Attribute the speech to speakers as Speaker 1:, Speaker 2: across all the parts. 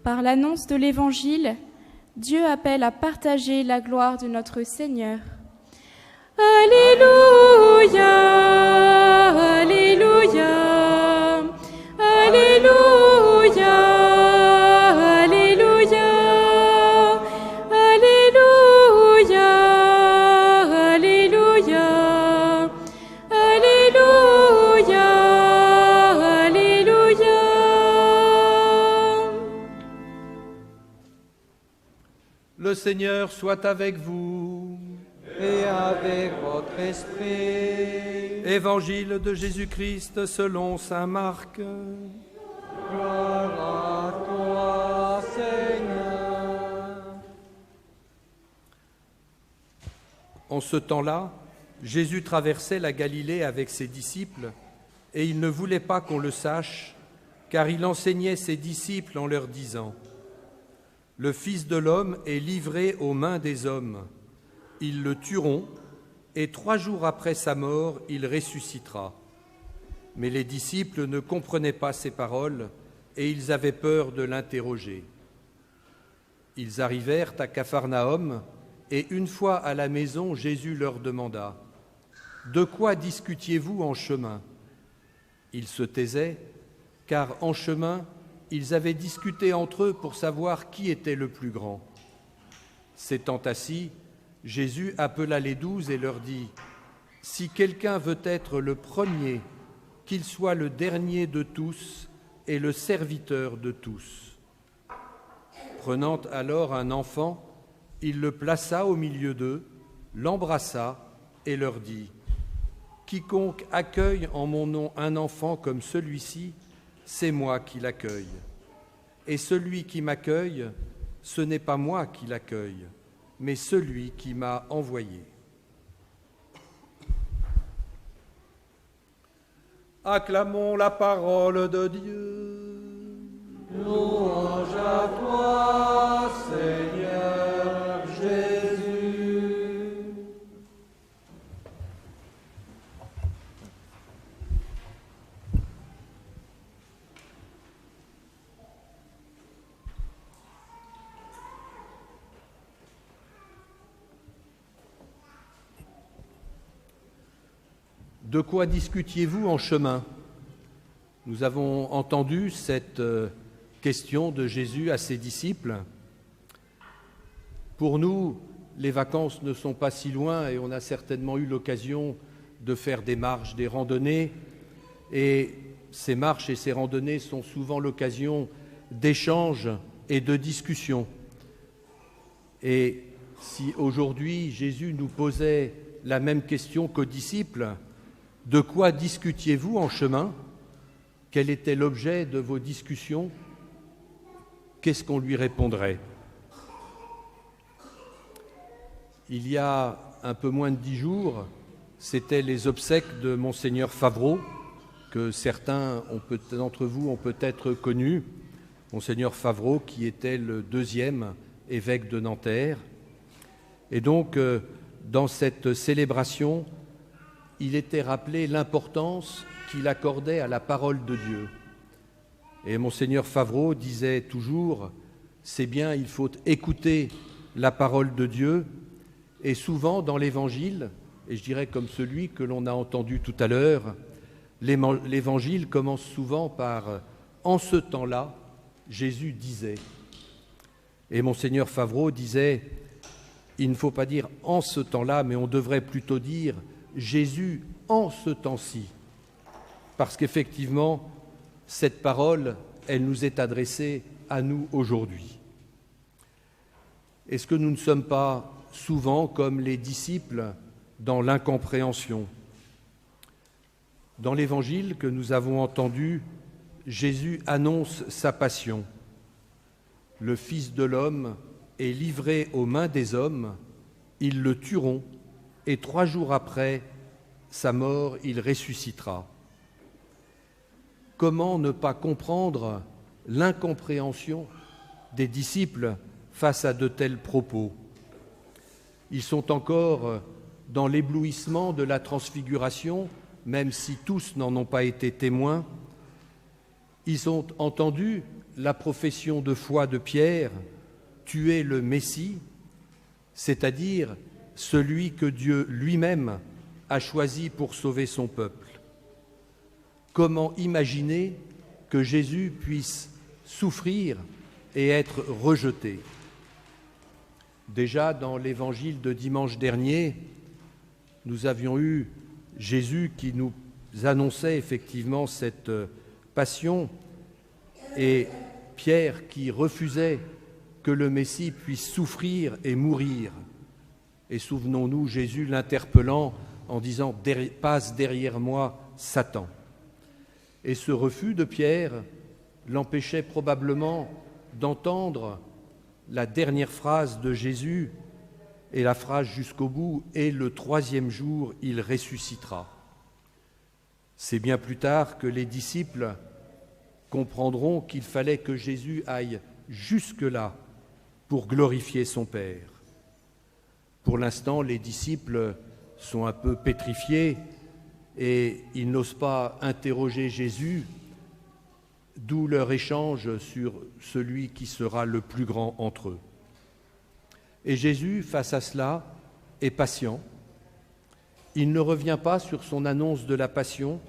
Speaker 1: Par l'annonce de l'Évangile, Dieu appelle à partager la gloire de notre Seigneur. Alléluia, Alléluia, Alléluia, Alléluia, Alléluia, Alléluia, Alléluia, Alléluia.
Speaker 2: Le Seigneur soit avec vous.
Speaker 3: Et avec votre esprit.
Speaker 2: Évangile de Jésus-Christ selon saint Marc.
Speaker 3: Gloire à toi, Seigneur.
Speaker 2: En ce temps-là, Jésus traversait la Galilée avec ses disciples, et il ne voulait pas qu'on le sache, car il enseignait ses disciples en leur disant : « Le Fils de l'homme est livré aux mains des hommes. Ils le tueront, et 3 jours après sa mort, il ressuscitera. » Mais les disciples ne comprenaient pas ces paroles, et ils avaient peur de l'interroger. Ils arrivèrent à Capharnaüm, et une fois à la maison, Jésus leur demanda : « De quoi discutiez-vous en chemin ?» Ils se taisaient, car en chemin, ils avaient discuté entre eux pour savoir qui était le plus grand. S'étant assis, Jésus appela les 12 et leur dit : « Si quelqu'un veut être le premier, qu'il soit le dernier de tous et le serviteur de tous. » Prenant alors un enfant, il le plaça au milieu d'eux, l'embrassa et leur dit : « Quiconque accueille en mon nom un enfant comme celui-ci, c'est moi qui l'accueille. Et celui qui m'accueille, ce n'est pas moi qui l'accueille, mais celui qui m'a envoyé. » Acclamons la parole de Dieu.
Speaker 3: Louange à toi, Seigneur Jésus.
Speaker 2: De quoi discutiez-vous en chemin ? Nous avons entendu cette question de Jésus à ses disciples. Pour nous, les vacances ne sont pas si loin et on a certainement eu l'occasion de faire des marches, des randonnées. Et ces marches et ces randonnées sont souvent l'occasion d'échanges et de discussions. Et si aujourd'hui Jésus nous posait la même question qu'aux disciples, de quoi discutiez-vous en chemin ? Quel était l'objet de vos discussions ? Qu'est-ce qu'on lui répondrait ? Il y a un peu moins de 10 jours, c'était les obsèques de Monseigneur Favreau, que certains d'entre vous ont peut-être connu. Monseigneur Favreau, qui était le 2e évêque de Nanterre. Et donc, dans cette célébration, il était rappelé l'importance qu'il accordait à la parole de Dieu. Et Monseigneur Favreau disait toujours : c'est bien, il faut écouter la parole de Dieu. Et souvent dans l'Évangile, et je dirais comme celui que l'on a entendu tout à l'heure, l'Évangile commence souvent par « en ce temps-là, Jésus disait ». Et Monseigneur Favreau disait : il ne faut pas dire « en ce temps-là », mais on devrait plutôt dire « Jésus en ce temps-ci », parce qu'effectivement, cette parole, elle nous est adressée à nous aujourd'hui. Est-ce que nous ne sommes pas souvent comme les disciples dans l'incompréhension ? Dans l'Évangile que nous avons entendu, Jésus annonce sa passion. Le Fils de l'homme est livré aux mains des hommes, ils le tueront, et 3 jours après sa mort, il ressuscitera. Comment ne pas comprendre l'incompréhension des disciples face à de tels propos ? Ils sont encore dans l'éblouissement de la transfiguration, même si tous n'en ont pas été témoins. Ils ont entendu la profession de foi de Pierre, « Tu es le Messie », c'est-à-dire celui que Dieu lui-même a choisi pour sauver son peuple. Comment imaginer que Jésus puisse souffrir et être rejeté? Déjà dans l'évangile de dimanche dernier, nous avions eu Jésus qui nous annonçait effectivement cette passion et Pierre qui refusait que le Messie puisse souffrir et mourir. Et souvenons-nous, Jésus l'interpellant en disant « Passe derrière moi, Satan ». Et ce refus de Pierre l'empêchait probablement d'entendre la dernière phrase de Jésus et la phrase jusqu'au bout « Et le troisième jour, il ressuscitera ». C'est bien plus tard que les disciples comprendront qu'il fallait que Jésus aille jusque-là pour glorifier son Père. Pour l'instant, les disciples sont un peu pétrifiés et ils n'osent pas interroger Jésus, d'où leur échange sur celui qui sera le plus grand entre eux. Et Jésus, face à cela, est patient. Il ne revient pas sur son annonce de la passion,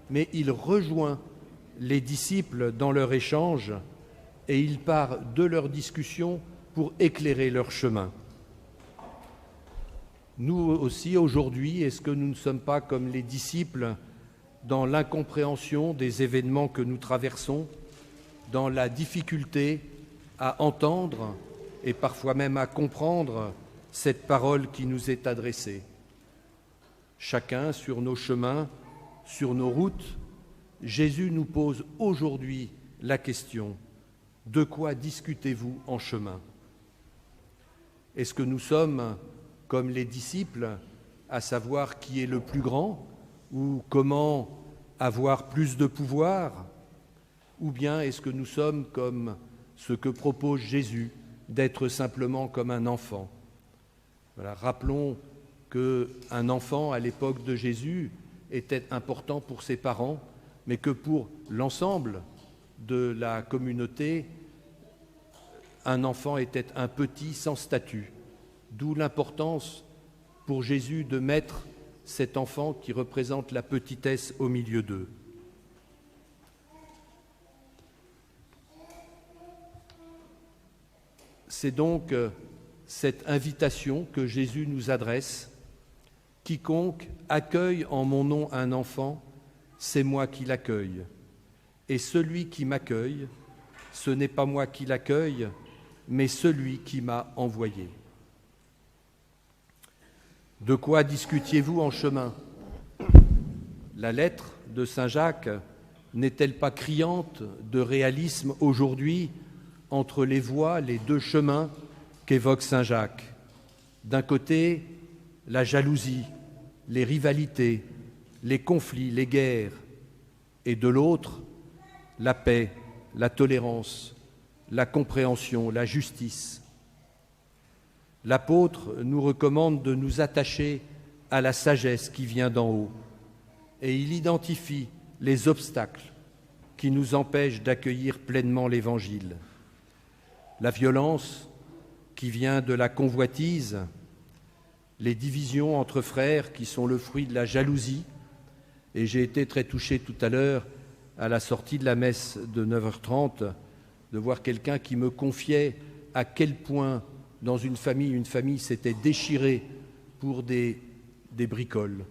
Speaker 2: mais il rejoint les disciples dans leur échange et il part de leur discussion pour éclairer leur chemin. Nous aussi, aujourd'hui, est-ce que nous ne sommes pas comme les disciples dans l'incompréhension des événements que nous traversons, dans la difficulté à entendre et parfois même à comprendre cette parole qui nous est adressée? Chacun sur nos chemins, sur nos routes, Jésus nous pose aujourd'hui la question: de quoi discutez-vous en chemin? Est-ce que nous sommes comme les disciples, à savoir qui est le plus grand, ou comment avoir plus de pouvoir? Ou bien est-ce que nous sommes comme ce que propose Jésus, d'être simplement comme un enfant? Voilà, rappelons qu'un enfant, à l'époque de Jésus, était important pour ses parents, mais que pour l'ensemble de la communauté, un enfant était un petit sans statut. D'où l'importance pour Jésus de mettre cet enfant qui représente la petitesse au milieu d'eux. C'est donc cette invitation que Jésus nous adresse: quiconque accueille en mon nom un enfant, c'est moi qui l'accueille. Et celui qui m'accueille, ce n'est pas moi qui l'accueille, mais celui qui m'a envoyé. De quoi discutiez-vous en chemin? La lettre de Saint Jacques n'est-elle pas criante de réalisme aujourd'hui entre les voies, les deux chemins qu'évoque Saint Jacques? D'un côté, la jalousie, les rivalités, les conflits, les guerres, et de l'autre, la paix, la tolérance, la compréhension, la justice. L'apôtre nous recommande de nous attacher à la sagesse qui vient d'en haut, et il identifie les obstacles qui nous empêchent d'accueillir pleinement l'Évangile. La violence qui vient de la convoitise, les divisions entre frères qui sont le fruit de la jalousie, et j'ai été très touché tout à l'heure, à la sortie de la messe de 9h30, de voir quelqu'un qui me confiait à quel point, dans une famille s'était déchirée pour des bricoles.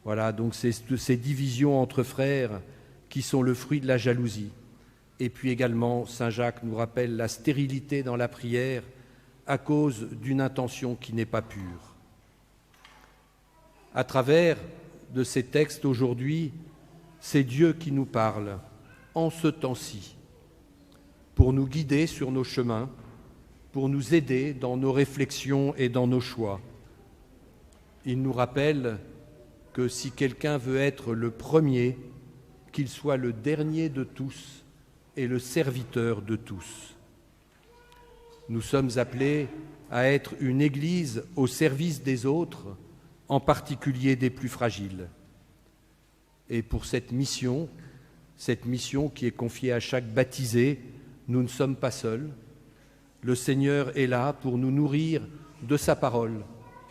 Speaker 2: Voilà, donc c'est ces divisions entre frères qui sont le fruit de la jalousie. Et puis également, Saint Jacques nous rappelle la stérilité dans la prière à cause d'une intention qui n'est pas pure. À travers de ces textes aujourd'hui, c'est Dieu qui nous parle en ce temps-ci, pour nous guider sur nos chemins, pour nous aider dans nos réflexions et dans nos choix. Il nous rappelle que si quelqu'un veut être le premier, qu'il soit le dernier de tous et le serviteur de tous. Nous sommes appelés à être une Église au service des autres, en particulier des plus fragiles. Et pour cette mission qui est confiée à chaque baptisé, nous ne sommes pas seuls. Le Seigneur est là pour nous nourrir de sa parole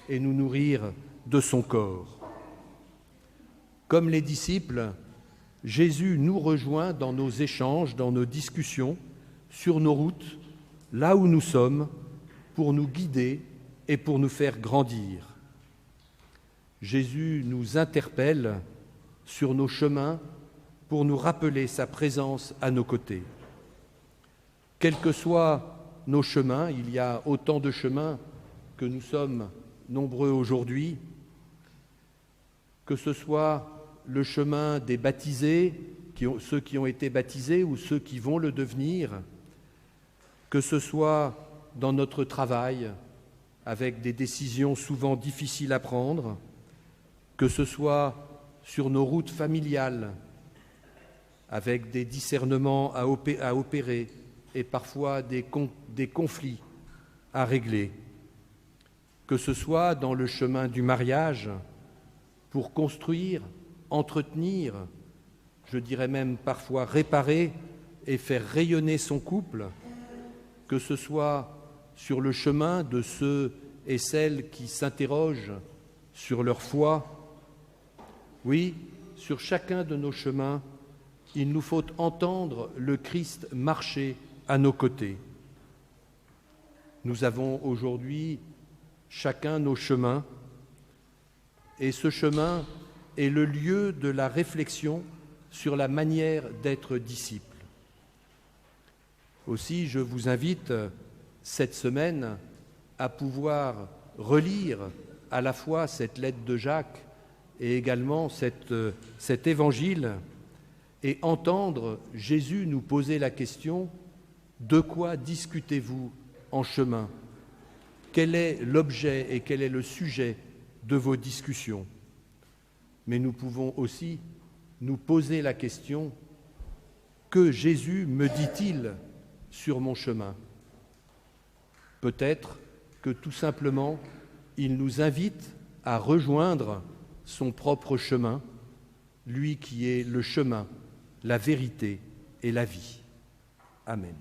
Speaker 2: et nous nourrir de son corps. Comme les disciples, Jésus nous rejoint dans nos échanges, dans nos discussions, sur nos routes, là où nous sommes, pour nous guider et pour nous faire grandir. Jésus nous interpelle sur nos chemins pour nous rappeler sa présence à nos côtés. Quels que soient nos chemins, il y a autant de chemins que nous sommes nombreux aujourd'hui, que ce soit le chemin des baptisés, ceux qui ont été baptisés ou ceux qui vont le devenir, que ce soit dans notre travail, avec des décisions souvent difficiles à prendre, que ce soit sur nos routes familiales, avec des discernements à opérer et parfois des conflits à régler, que ce soit dans le chemin du mariage, pour construire, entretenir, je dirais même parfois réparer et faire rayonner son couple, que ce soit sur le chemin de ceux et celles qui s'interrogent sur leur foi. Oui, sur chacun de nos chemins, il nous faut entendre le Christ marcher à nos côtés. Nous avons aujourd'hui chacun nos chemins, et ce chemin est le lieu de la réflexion sur la manière d'être disciple. Aussi, je vous invite cette semaine à pouvoir relire à la fois cette lettre de Jacques et également cet évangile et entendre Jésus nous poser la question: de quoi discutez-vous en chemin? Quel est l'objet et quel est le sujet de vos discussions? Mais nous pouvons aussi nous poser la question: que Jésus me dit-il sur mon chemin? Peut-être que tout simplement, il nous invite à rejoindre son propre chemin, lui qui est le chemin, la vérité et la vie. Amen.